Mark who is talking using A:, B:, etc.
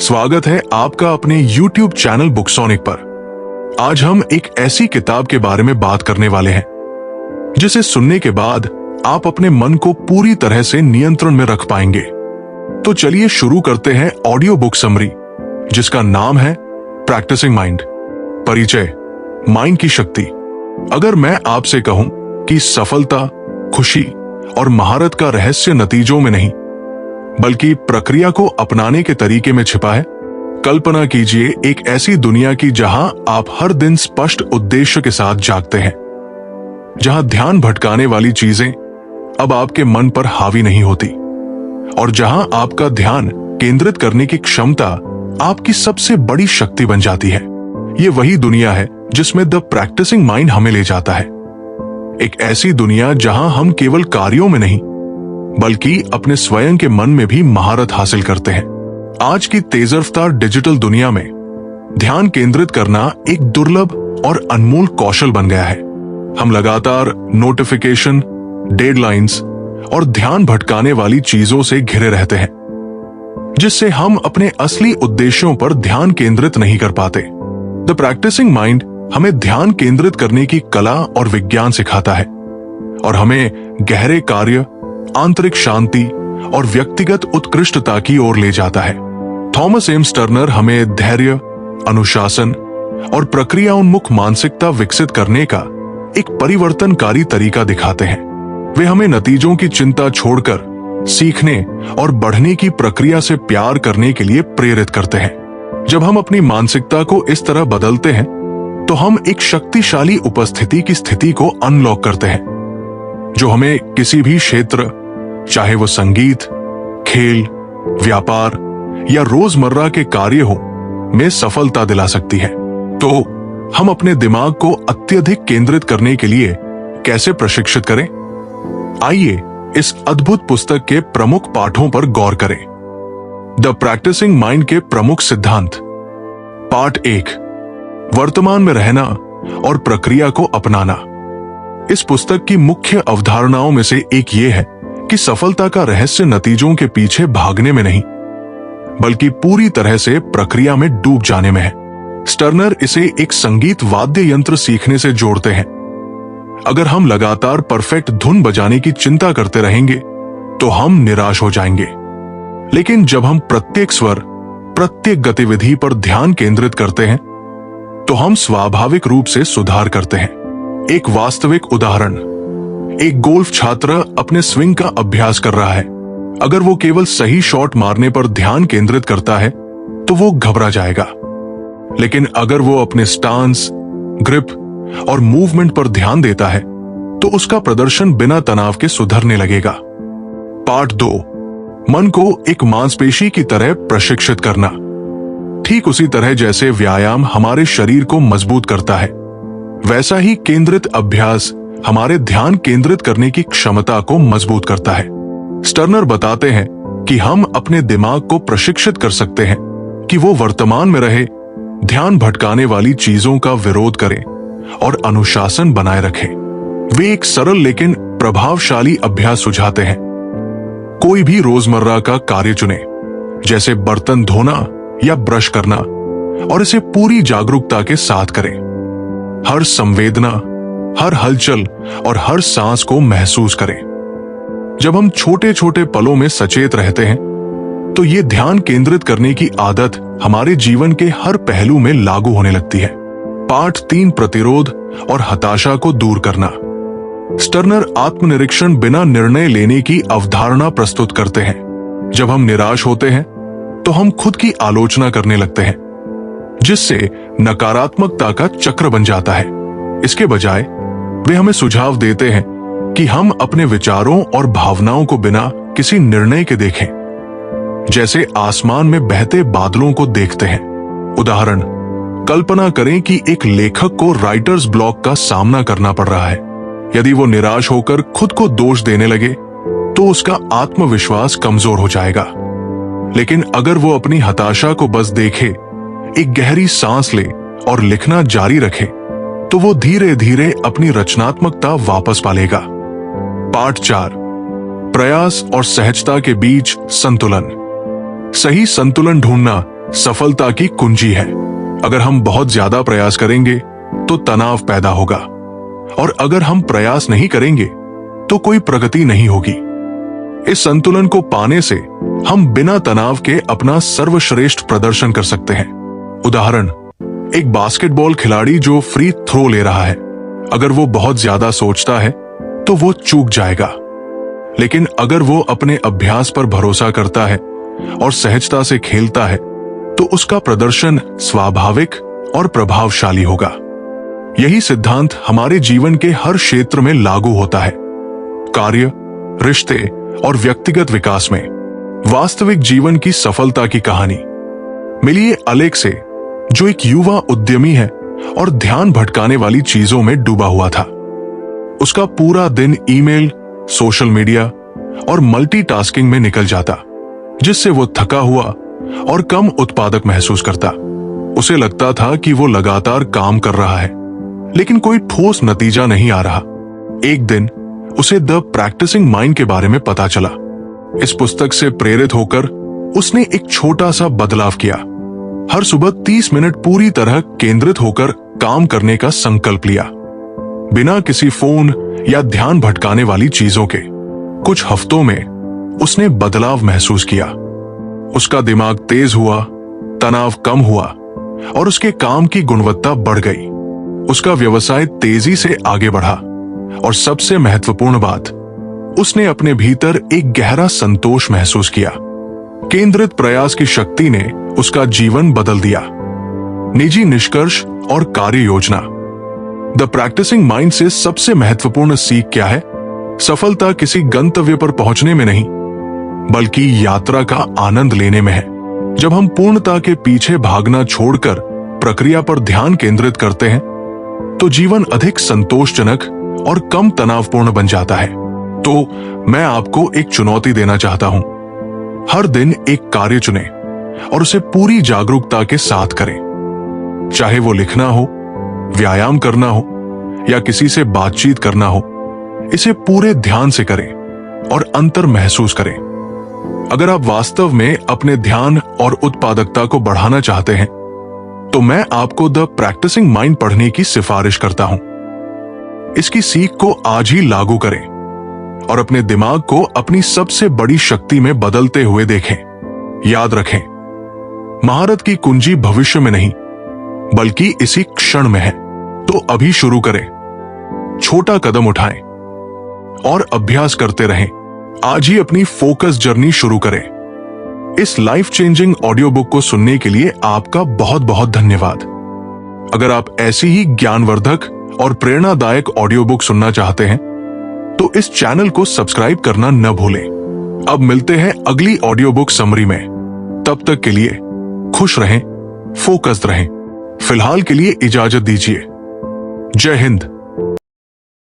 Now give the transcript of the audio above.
A: स्वागत है आपका अपने YouTube चैनल बुकसोनिक पर। आज हम एक ऐसी किताब के बारे में बात करने वाले हैं जिसे सुनने के बाद आप अपने मन को पूरी तरह से नियंत्रण में रख पाएंगे। तो चलिए शुरू करते हैं ऑडियो बुक समरी, जिसका नाम है प्रैक्टिसिंग माइंड। परिचय, माइंड की शक्ति। अगर मैं आपसे कहूं कि सफलता, खुशी और महारत का रहस्य नतीजों में नहीं बल्कि प्रक्रिया को अपनाने के तरीके में छिपा है। कल्पना कीजिए एक ऐसी दुनिया की जहां आप हर दिन स्पष्ट उद्देश्य के साथ जागते हैं, जहां ध्यान भटकाने वाली चीजें अब आपके मन पर हावी नहीं होती और जहां आपका ध्यान केंद्रित करने की क्षमता आपकी सबसे बड़ी शक्ति बन जाती है। ये वही दुनिया है जिसमें द प्रैक्टिसिंग माइंड हमें ले जाता है। एक ऐसी दुनिया जहां हम केवल कार्यों में नहीं बल्कि अपने स्वयं के मन में भी महारत हासिल करते हैं। आज की तेज रफ्तार डिजिटल दुनिया में ध्यान केंद्रित करना एक दुर्लभ और अनमोल कौशल बन गया है। हम लगातार नोटिफिकेशन, डेडलाइंस और ध्यान भटकाने वाली चीजों से घिरे रहते हैं, जिससे हम अपने असली उद्देश्यों पर ध्यान केंद्रित नहीं कर पाते। द प्रैक्टिसिंग माइंड हमें ध्यान केंद्रित करने की कला और विज्ञान सिखाता है और हमें गहरे कार्य, आंतरिक शांति और व्यक्तिगत उत्कृष्टता की ओर ले जाता है। थॉमस एम स्टर्नर हमें धैर्य, अनुशासन और प्रक्रिया उन्मुख मानसिकता विकसित करने का एक परिवर्तनकारी तरीका दिखाते हैं। वे हमें नतीजों की चिंता छोड़कर सीखने और बढ़ने की प्रक्रिया से प्यार करने के लिए प्रेरित करते हैं। जब हम अपनी मानसिकता को इस तरह बदलते हैं तो हम एक शक्तिशाली उपस्थिति की स्थिति को अनलॉक करते हैं, जो हमें किसी भी क्षेत्र, चाहे वो संगीत, खेल, व्यापार या रोजमर्रा के कार्य हो, में सफलता दिला सकती है। तो हम अपने दिमाग को अत्यधिक केंद्रित करने के लिए कैसे प्रशिक्षित करें? आइए इस अद्भुत पुस्तक के प्रमुख पाठों पर गौर करें। द प्रैक्टिसिंग माइंड के प्रमुख सिद्धांत। पाठ 1, वर्तमान में रहना और प्रक्रिया को अपनाना। इस पुस्तक की मुख्य अवधारणाओं में से एक ये है कि सफलता का रहस्य नतीजों के पीछे भागने में नहीं बल्कि पूरी तरह से प्रक्रिया में डूब जाने में है। स्टर्नर इसे एक संगीत वाद्य यंत्र सीखने से जोड़ते हैं। अगर हम लगातार परफेक्ट धुन बजाने की चिंता करते रहेंगे तो हम निराश हो जाएंगे, लेकिन जब हम प्रत्येक स्वर, प्रत्येक गतिविधि पर ध्यान केंद्रित करते हैं तो हम स्वाभाविक रूप से सुधार करते हैं। एक वास्तविक उदाहरण, एक गोल्फ छात्र अपने स्विंग का अभ्यास कर रहा है। अगर वो केवल सही शॉट मारने पर ध्यान केंद्रित करता है तो वो घबरा जाएगा, लेकिन अगर वो अपने स्टांस, ग्रिप और मूवमेंट पर ध्यान देता है तो उसका प्रदर्शन बिना तनाव के सुधरने लगेगा। पार्ट 2, मन को एक मांसपेशी की तरह प्रशिक्षित करना। ठीक उसी तरह जैसे व्यायाम हमारे शरीर को मजबूत करता है, वैसा ही केंद्रित अभ्यास हमारे ध्यान केंद्रित करने की क्षमता को मजबूत करता है। स्टर्नर बताते हैं कि हम अपने दिमाग को प्रशिक्षित कर सकते हैं कि वो वर्तमान में रहे, ध्यान भटकाने वाली चीजों का विरोध करे और अनुशासन बनाए रखे। वे एक सरल लेकिन प्रभावशाली अभ्यास सुझाते हैं। कोई भी रोजमर्रा का कार्य चुने, जैसे बर्तन धोना या ब्रश करना, और इसे पूरी जागरूकता के साथ करें। हर संवेदना, हर हलचल और हर सांस को महसूस करें। जब हम छोटे छोटे पलों में सचेत रहते हैं तो ये ध्यान केंद्रित करने की आदत हमारे जीवन के हर पहलू में लागू होने लगती है। पाठ 3, प्रतिरोध और हताशा को दूर करना। स्टर्नर आत्मनिरीक्षण बिना निर्णय लेने की अवधारणा प्रस्तुत करते हैं। जब हम निराश होते हैं तो हम खुद की आलोचना करने लगते हैं, जिससे नकारात्मकता का चक्र बन जाता है। इसके बजाय वे हमें सुझाव देते हैं कि हम अपने विचारों और भावनाओं को बिना किसी निर्णय के देखें, जैसे आसमान में बहते बादलों को देखते हैं। उदाहरण, कल्पना करें कि एक लेखक को राइटर्स ब्लॉक का सामना करना पड़ रहा है। यदि वो निराश होकर खुद को दोष देने लगे तो उसका आत्मविश्वास कमजोर हो जाएगा, लेकिन अगर वो अपनी हताशा को बस देखे, एक गहरी सांस ले और लिखना जारी रखे तो वो धीरे धीरे अपनी रचनात्मकता वापस पालेगा। पार्ट 4, प्रयास और सहजता के बीच संतुलन। सही संतुलन ढूंढना सफलता की कुंजी है। अगर हम बहुत ज्यादा प्रयास करेंगे तो तनाव पैदा होगा, और अगर हम प्रयास नहीं करेंगे तो कोई प्रगति नहीं होगी। इस संतुलन को पाने से हम बिना तनाव के अपना सर्वश्रेष्ठ प्रदर्शन कर सकते हैं। उदाहरण, एक बास्केटबॉल खिलाड़ी जो फ्री थ्रो ले रहा है, अगर वो बहुत ज्यादा सोचता है तो वो चूक जाएगा। लेकिन अगर वो अपने अभ्यास पर भरोसा करता है और सहजता से खेलता है तो उसका प्रदर्शन स्वाभाविक और प्रभावशाली होगा। यही सिद्धांत हमारे जीवन के हर क्षेत्र में लागू होता है। कार्य, रिश्ते और व्यक्तिगत विकास में वास्तविक जीवन की सफलता की कहानी मिलिए अलेक से, जो एक युवा उद्यमी है और ध्यान भटकाने वाली चीजों में डूबा हुआ था। उसका पूरा दिन ईमेल, सोशल मीडिया और मल्टीटास्किंग में निकल जाता, जिससे वो थका हुआ और कम उत्पादक महसूस करता। उसे लगता था कि वो लगातार काम कर रहा है, लेकिन कोई ठोस नतीजा नहीं आ रहा। एक दिन उसे द प्रैक्टिसिंग माइंड के बारे में पता चला। इस पुस्तक से प्रेरित होकर उसने एक छोटा सा बदलाव किया। हर सुबह 30 मिनट पूरी तरह केंद्रित होकर काम करने का संकल्प लिया, बिना किसी फोन या ध्यान भटकाने वाली चीजों के। कुछ हफ्तों में उसने बदलाव महसूस किया। उसका दिमाग तेज हुआ, तनाव कम हुआ और उसके काम की गुणवत्ता बढ़ गई। उसका व्यवसाय तेजी से आगे बढ़ा और सबसे महत्वपूर्ण बात, उसने अपने भीतर एक गहरा संतोष महसूस किया। केंद्रित प्रयास की शक्ति ने उसका जीवन बदल दिया। निजी निष्कर्ष और कार्य योजना। द प्रैक्टिसिंग माइंड से सबसे महत्वपूर्ण सीख क्या है? सफलता किसी गंतव्य पर पहुंचने में नहीं, बल्कि यात्रा का आनंद लेने में है। जब हम पूर्णता के पीछे भागना छोड़कर प्रक्रिया पर ध्यान केंद्रित करते हैं तो जीवन अधिक संतोषजनक और कम तनावपूर्ण बन जाता है। तो मैं आपको एक चुनौती देना चाहता हूं। हर दिन एक कार्य चुनें और उसे पूरी जागरूकता के साथ करें। चाहे वो लिखना हो, व्यायाम करना हो या किसी से बातचीत करना हो, इसे पूरे ध्यान से करें और अंतर महसूस करें। अगर आप वास्तव में अपने ध्यान और उत्पादकता को बढ़ाना चाहते हैं तो मैं आपको द प्रैक्टिसिंग माइंड पढ़ने की सिफारिश करता हूं। इसकी सीख को आज ही लागू करें और अपने दिमाग को अपनी सबसे बड़ी शक्ति में बदलते हुए देखें। याद रखें, महारत की कुंजी भविष्य में नहीं बल्कि इसी क्षण में है। तो अभी शुरू करें, छोटा कदम उठाएं और अभ्यास करते रहें। आज ही अपनी फोकस जर्नी शुरू करें। इस लाइफ चेंजिंग ऑडियो बुक को सुनने के लिए आपका बहुत बहुत धन्यवाद। अगर आप ऐसी ही ज्ञानवर्धक और प्रेरणादायक ऑडियो बुक सुनना चाहते हैं तो इस चैनल को सब्सक्राइब करना न भूलें। अब मिलते हैं अगली ऑडियो बुक समरी में। तब तक के लिए खुश रहें, फोकस्ड रहें। फिलहाल के लिए इजाजत दीजिए। जय हिंद।